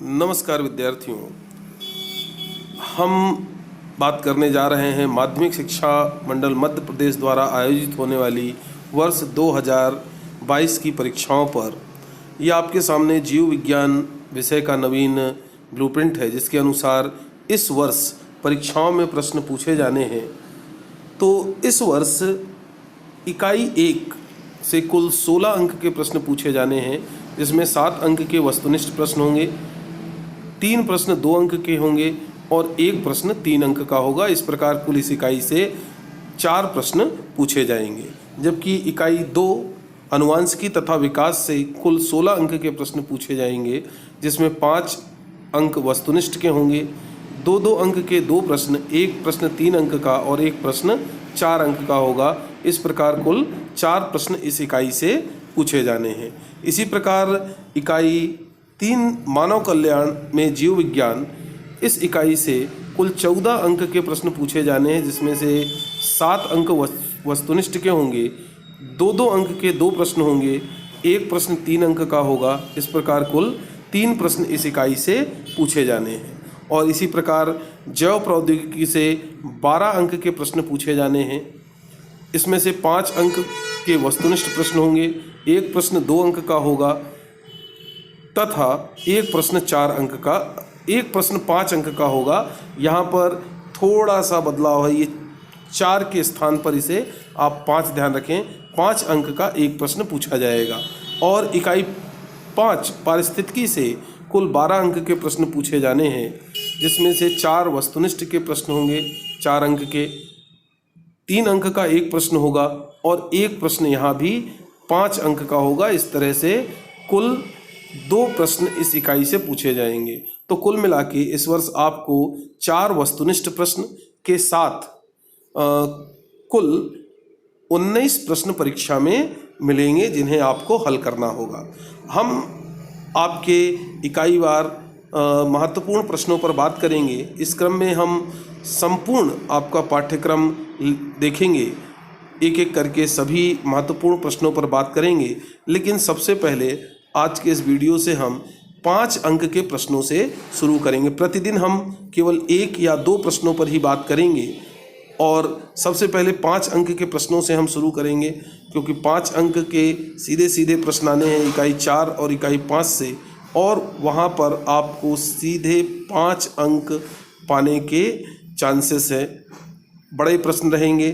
नमस्कार विद्यार्थियों, हम बात करने जा रहे हैं माध्यमिक शिक्षा मंडल मध्य प्रदेश द्वारा आयोजित होने वाली वर्ष 2022 की परीक्षाओं पर। यह आपके सामने जीव विज्ञान विषय का नवीन ब्लूप्रिंट है, जिसके अनुसार इस वर्ष परीक्षाओं में प्रश्न पूछे जाने हैं। तो इस वर्ष इकाई 1 से कुल 16 अंक के प्रश्न पूछे जाने हैं, जिसमें 7 अंक के वस्तुनिष्ठ प्रश्न होंगे, 3 प्रश्न 2 अंक के होंगे और 1 प्रश्न 3 अंक का होगा। इस प्रकार कुल इस इकाई से 4 प्रश्न पूछे जाएंगे, जबकि इकाई 2 अनुवांशिकी तथा विकास से कुल 16 अंक के प्रश्न पूछे जाएंगे, जिसमें 5 अंक वस्तुनिष्ठ के होंगे, 2-2 अंक के 2 प्रश्न, 1 प्रश्न 3 अंक का और 1 प्रश्न 4 अंक का होगा। इस प्रकार कुल 4 प्रश्न इस इकाई से पूछे जाने हैं। इसी प्रकार इकाई 3 मानव कल्याण में जीव विज्ञान, इस इकाई से कुल 14 अंक के प्रश्न पूछे जाने हैं, जिसमें से 7 अंक वस्तुनिष्ठ के होंगे, 2-2 अंक के 2 प्रश्न होंगे, 1 प्रश्न 3 अंक का होगा। इस प्रकार कुल 3 प्रश्न इस इकाई से पूछे जाने हैं। और इसी प्रकार जैव प्रौद्योगिकी से 12 अंक के प्रश्न पूछे जाने हैं। इसमें से 5 अंक के वस्तुनिष्ठ प्रश्न होंगे, 1 प्रश्न 2 अंक का होगा तथा 1 प्रश्न 4 अंक का, 1 प्रश्न 5 अंक का होगा। यहाँ पर थोड़ा सा बदलाव है, ये 4 के स्थान पर इसे आप 5 ध्यान रखें, 5 अंक का 1 प्रश्न पूछा जाएगा। और इकाई 5 पारिस्थितिकी से कुल 12 अंक के प्रश्न पूछे जाने हैं, जिसमें से 4 वस्तुनिष्ठ के प्रश्न होंगे 4 अंक के, 3 अंक का 1 प्रश्न होगा और 1 प्रश्न यहाँ भी 5 अंक का होगा। इस तरह से कुल 2 प्रश्न इस इकाई से पूछे जाएंगे। तो कुल मिला के इस वर्ष आपको 4 वस्तुनिष्ठ प्रश्न के साथ कुल 19 प्रश्न परीक्षा में मिलेंगे, जिन्हें आपको हल करना होगा। हम आपके इकाईवार महत्वपूर्ण प्रश्नों पर बात करेंगे। इस क्रम में हम संपूर्ण आपका पाठ्यक्रम देखेंगे, एक एक करके सभी महत्वपूर्ण प्रश्नों पर बात करेंगे। लेकिन सबसे पहले आज के इस वीडियो से हम 5 अंक के प्रश्नों से शुरू करेंगे। प्रतिदिन हम केवल 1 या 2 प्रश्नों पर ही बात करेंगे और सबसे पहले 5 अंक के प्रश्नों से हम शुरू करेंगे, क्योंकि 5 अंक के सीधे सीधे प्रश्न आने हैं इकाई 4 और इकाई 5 से, और वहाँ पर आपको सीधे 5 अंक पाने के चांसेस हैं। बड़े प्रश्न रहेंगे,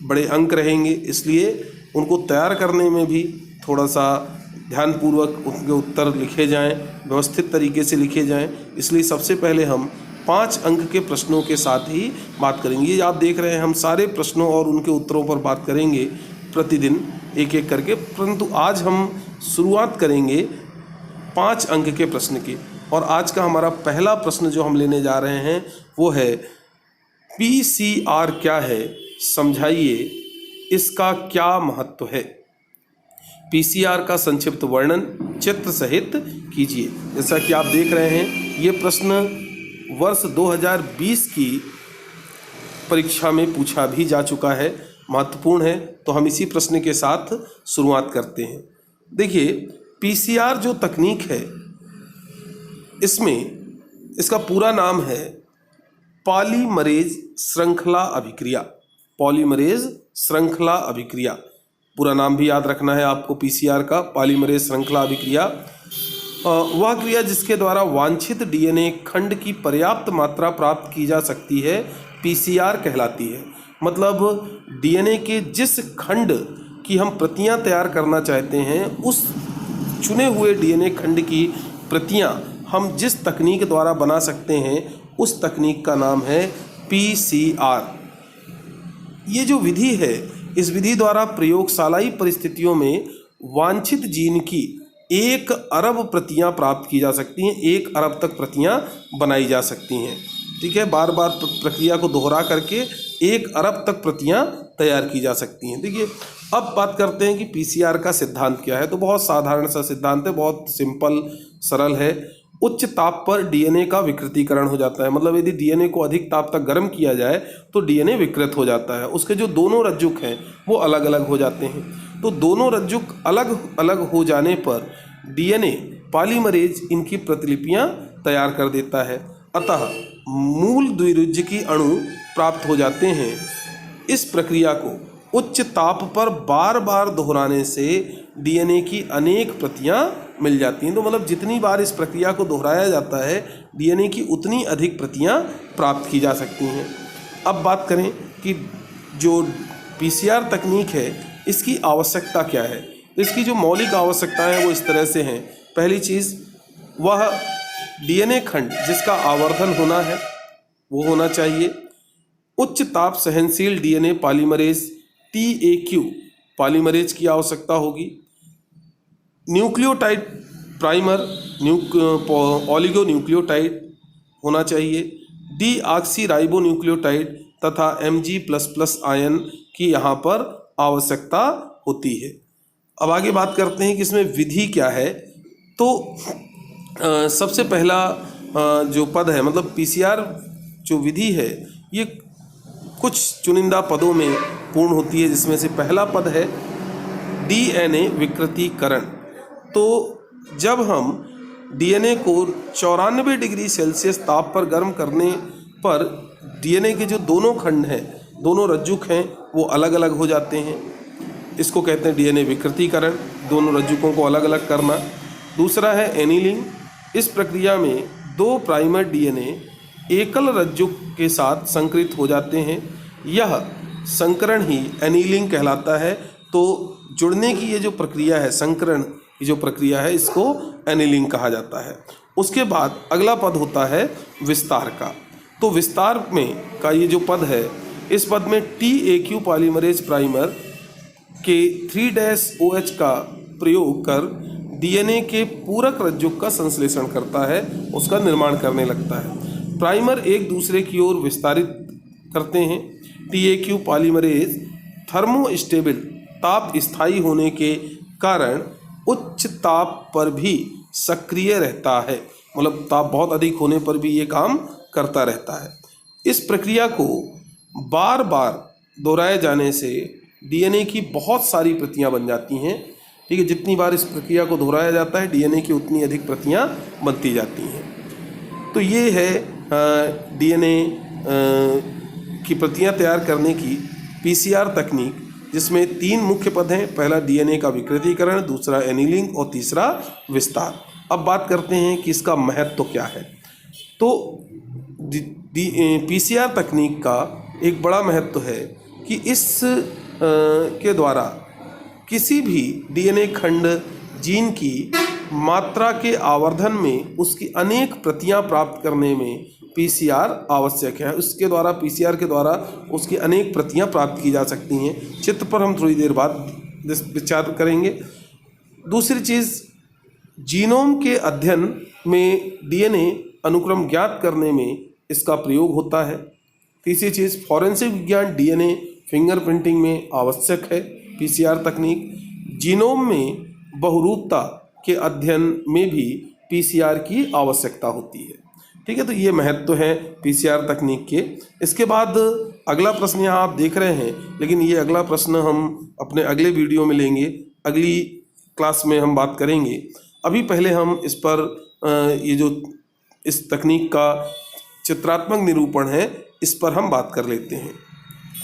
बड़े अंक रहेंगे, इसलिए उनको तैयार करने में भी थोड़ा सा ध्यानपूर्वक उनके उत्तर लिखे जाएं, व्यवस्थित तरीके से लिखे जाएं। इसलिए सबसे पहले हम 5 अंक के प्रश्नों के साथ ही बात करेंगे। ये आप देख रहे हैं, हम सारे प्रश्नों और उनके उत्तरों पर बात करेंगे प्रतिदिन एक एक करके, परंतु आज हम शुरुआत करेंगे 5 अंक के प्रश्न की। और आज का हमारा पहला प्रश्न जो हम लेने जा रहे हैं वो है, PCR क्या है, समझाइए, इसका क्या महत्व है। PCR का संक्षिप्त वर्णन चित्र सहित कीजिए। जैसा कि आप देख रहे हैं, ये प्रश्न वर्ष 2020 की परीक्षा में पूछा भी जा चुका है, महत्वपूर्ण है। तो हम इसी प्रश्न के साथ शुरुआत करते हैं। देखिए, PCR जो तकनीक है, इसमें इसका पूरा नाम है पॉलीमरेज श्रृंखला अभिक्रिया। पॉलीमरेज श्रृंखला अभिक्रिया, पूरा नाम भी याद रखना है आपको PCR का, पॉलीमरेज श्रृंखला अभिक्रिया। वह क्रिया जिसके द्वारा वांछित DNA खंड की पर्याप्त मात्रा प्राप्त की जा सकती है, PCR कहलाती है। मतलब DNA के जिस खंड की हम प्रतियां तैयार करना चाहते हैं, उस चुने हुए DNA खंड की प्रतियां हम जिस तकनीक द्वारा बना सकते हैं, उस तकनीक का नाम है PCR। ये जो विधि है, इस विधि द्वारा प्रयोगशालाई परिस्थितियों में वांछित जीन की 1 अरब प्रतियां प्राप्त की जा सकती हैं, 1 अरब तक प्रतियां बनाई जा सकती हैं। ठीक है, बार बार प्रक्रिया को दोहरा करके 1 अरब तक प्रतियां तैयार की जा सकती हैं। देखिए, अब बात करते हैं कि PCR का सिद्धांत क्या है। तो बहुत साधारण सा सिद्धांत है, बहुत सिंपल सरल है। उच्च ताप पर DNA का विकृतीकरण हो जाता है। मतलब यदि DNA को अधिक ताप तक गर्म किया जाए तो DNA विकृत हो जाता है, उसके जो दोनों रज्जुक हैं वो अलग अलग हो जाते हैं। तो दोनों रज्जुक अलग अलग हो जाने पर DNA पॉलीमरेज इनकी प्रतिलिपियां तैयार कर देता है। अतः मूल द्विरुज्यकी अणु प्राप्त हो जाते हैं। इस प्रक्रिया को उच्च ताप पर बार बार दोहराने से डीएनए की अनेक प्रतियां मिल जाती हैं। तो मतलब जितनी बार इस प्रक्रिया को दोहराया जाता है डीएनए की उतनी अधिक प्रतियां प्राप्त की जा सकती हैं। अब बात करें कि जो पीसीआर तकनीक है इसकी आवश्यकता क्या है। इसकी जो मौलिक आवश्यकताएं हैं वो इस तरह से हैं। पहली चीज़, वह डीएनए खंड जिसका आवर्धन होना है वो होना चाहिए। उच्च ताप सहनशील डीएनए पॉलीमरेज TAQ पॉलीमरेज की आवश्यकता होगी। न्यूक्लियोटाइड प्राइमर ओलिगोन्यूक्लियोटाइड होना चाहिए। डीऑक्सीराइबोन्यूक्लियोटाइड तथा Mg++ आयन की यहाँ पर आवश्यकता होती है। अब आगे बात करते हैं कि इसमें विधि क्या है। तो सबसे पहला जो पद है, मतलब पीसीआर जो विधि है ये कुछ चुनिंदा पदों में पूर्ण होती है, जिसमें से पहला पद है डीएनए विकृतीकरण। तो जब हम डीएनए को 94 डिग्री सेल्सियस ताप पर गर्म करने पर डीएनए के जो दोनों खंड हैं, दोनों रज्जुक हैं, वो अलग अलग हो जाते हैं। इसको कहते हैं डीएनए विकृतीकरण, दोनों रज्जुकों को अलग अलग करना। दूसरा है एनीलिंग। इस प्रक्रिया में 2 प्राइमर डीएनए एकल रज्जुक के साथ संकरित हो जाते हैं। यह संकरण ही एनीलिंग कहलाता है। तो जुड़ने की ये जो प्रक्रिया है, संकरण की जो प्रक्रिया है, इसको एनीलिंग कहा जाता है। उसके बाद अगला पद होता है विस्तार का। तो विस्तार में का ये जो पद है, इस पद में TAQ पॉलीमरेज प्राइमर के 3' का प्रयोग कर डीएनए के पूरक रज्जुक का संश्लेषण करता है, उसका निर्माण करने लगता है। प्राइमर एक दूसरे की ओर विस्तारित करते हैं। TAQ पॉलीमरेज थर्मोस्टेबल ताप स्थायी होने के कारण उच्च ताप पर भी सक्रिय रहता है, मतलब ताप बहुत अधिक होने पर भी ये काम करता रहता है। इस प्रक्रिया को बार बार दोहराए जाने से डीएनए की बहुत सारी प्रतियां बन जाती हैं। ठीक है, जितनी बार इस प्रक्रिया को दोहराया जाता है डीएनए की उतनी अधिक प्रतियां बनती जाती हैं। तो ये है डीएनए की प्रतियां तैयार करने की पीसीआर तकनीक, जिसमें 3 मुख्य पद हैं। पहला डीएनए का विकृतीकरण, दूसरा एनीलिंग और तीसरा विस्तार। अब बात करते हैं कि इसका महत्व क्या है। तो पीसीआर तकनीक का एक बड़ा महत्व है कि इस के द्वारा किसी भी डीएनए खंड जीन की मात्रा के आवर्धन में उसकी अनेक प्रतियां प्राप्त करने में पीसीआर आवश्यक है। उसके द्वारा, पीसीआर के द्वारा उसकी अनेक प्रतियां प्राप्त की जा सकती हैं। चित्र पर हम थोड़ी देर बाद विचार करेंगे। दूसरी चीज़, जीनोम के अध्ययन में डीएनए अनुक्रम ज्ञात करने में इसका प्रयोग होता है। तीसरी चीज़, फॉरेंसिक विज्ञान डीएनए फिंगरप्रिंटिंग में आवश्यक है पीसीआर तकनीक। जीनोम में बहुरूपता के अध्ययन में भी पीसीआर की आवश्यकता होती है। ठीक है, तो ये महत्व है पीसीआर तकनीक के। इसके बाद अगला प्रश्न यहाँ आप देख रहे हैं, लेकिन ये अगला प्रश्न हम अपने अगले वीडियो में लेंगे, अगली क्लास में हम बात करेंगे। अभी पहले हम इस पर ये जो इस तकनीक का चित्रात्मक निरूपण है, इस पर हम बात कर लेते हैं।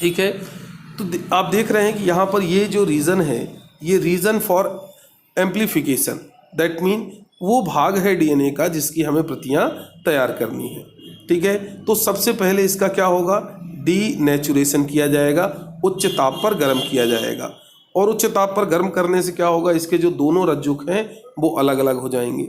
ठीक है, तो आप देख रहे हैं कि यहाँ पर ये जो रीज़न है, ये reason for amplification, that mean वो भाग है डीएनए का जिसकी हमें प्रतियां तैयार करनी है। ठीक है, तो सबसे पहले इसका क्या होगा, डीनेचुरेशन किया जाएगा, उच्च ताप पर गर्म किया जाएगा। और उच्च ताप पर गर्म करने से क्या होगा, इसके जो दोनों रज्जुक हैं वो अलग अलग हो जाएंगे।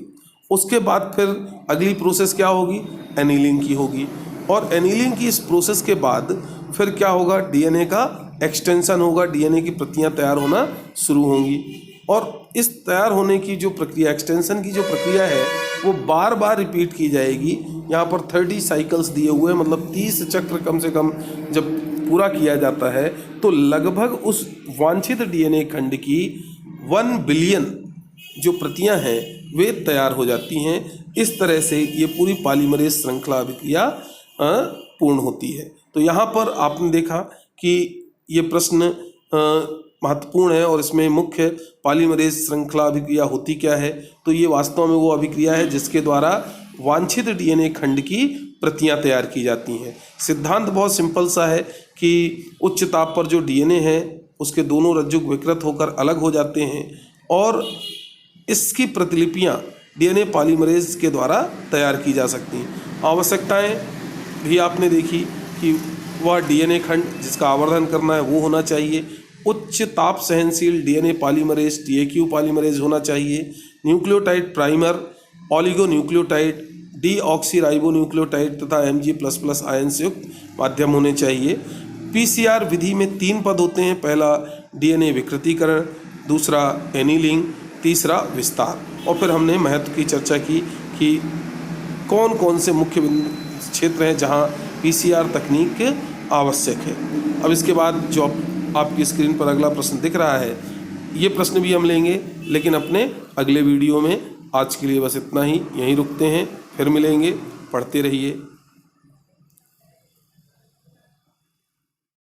उसके बाद फिर अगली प्रोसेस क्या होगी, एनीलिंग की होगी। और एनीलिंग की इस प्रोसेस के बाद फिर क्या होगा, डीएनए का एक्सटेंशन होगा, डीएनए की प्रतियां तैयार होना शुरू होंगी। और इस तैयार होने की जो प्रक्रिया, एक्सटेंशन की जो प्रक्रिया है, वो बार बार रिपीट की जाएगी। यहाँ पर 30 साइकिल्स दिए हुए हैं, मतलब 30 चक्र कम से कम जब पूरा किया जाता है तो लगभग उस वांछित डीएनए खंड की 1 बिलियन जो प्रतियां हैं वे तैयार हो जाती हैं। इस तरह से ये पूरी पॉलीमरेज श्रृंखला अभिक्रिया पूर्ण होती है। तो यहाँ पर आपने देखा कि ये प्रश्न महत्वपूर्ण है और इसमें मुख्य पॉलीमरेज श्रृंखला अभिक्रिया होती क्या है। तो ये वास्तव में वो अभिक्रिया है जिसके द्वारा वांछित डीएनए खंड की प्रतियां तैयार की जाती हैं। सिद्धांत बहुत सिंपल सा है कि उच्च ताप पर जो डीएनए है उसके दोनों रज्जुक विकृत होकर अलग हो जाते हैं और इसकी प्रतिलिपियां डीएनए पॉलीमरेज के द्वारा तैयार की जा सकती हैं। आवश्यकताएं भी आपने देखी कि वह डीएनए खंड जिसका आवर्धन करना है वो होना चाहिए, उच्च ताप सहनशील डीएनए पॉलीमरेज TAQ पॉलीमरेज होना चाहिए, न्यूक्लियोटाइड प्राइमर, ऑलिगोन्यूक्लियोटाइड, डीऑक्सीराइबोन्यूक्लियोटाइड तथा Mg++ आयन से युक्त माध्यम होने चाहिए। PCR विधि में 3 पद होते हैं, पहला डीएनए विकृतीकरण, दूसरा एनीलिंग, तीसरा विस्तार। और फिर हमने महत्व की चर्चा की कि कौन कौन से मुख्य क्षेत्र हैं जहां PCR तकनीक आवश्यक है। अब इसके बाद जो आपकी स्क्रीन पर अगला प्रश्न दिख रहा है, ये प्रश्न भी हम लेंगे लेकिन अपने अगले वीडियो में। आज के लिए बस इतना ही, यहीं रुकते हैं, फिर मिलेंगे। पढ़ते रहिए।